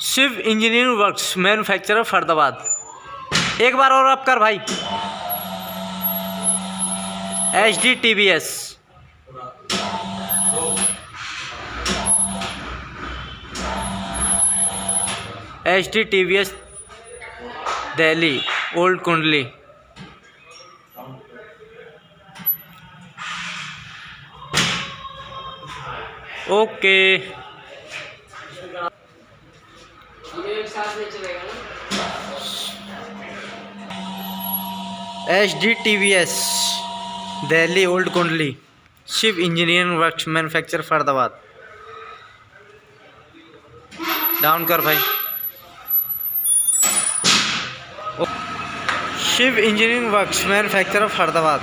Shiv engineering works manufacturer Faridabad. एक बार और आप कर भाई। HDTVS, HDTVS Delhi old Kundli. Okay HDTVS Delhi old Kundli, Shiv engineering works manufacture Faridabad. Down कर भाई। Shiv engineering works manufacture Faridabad.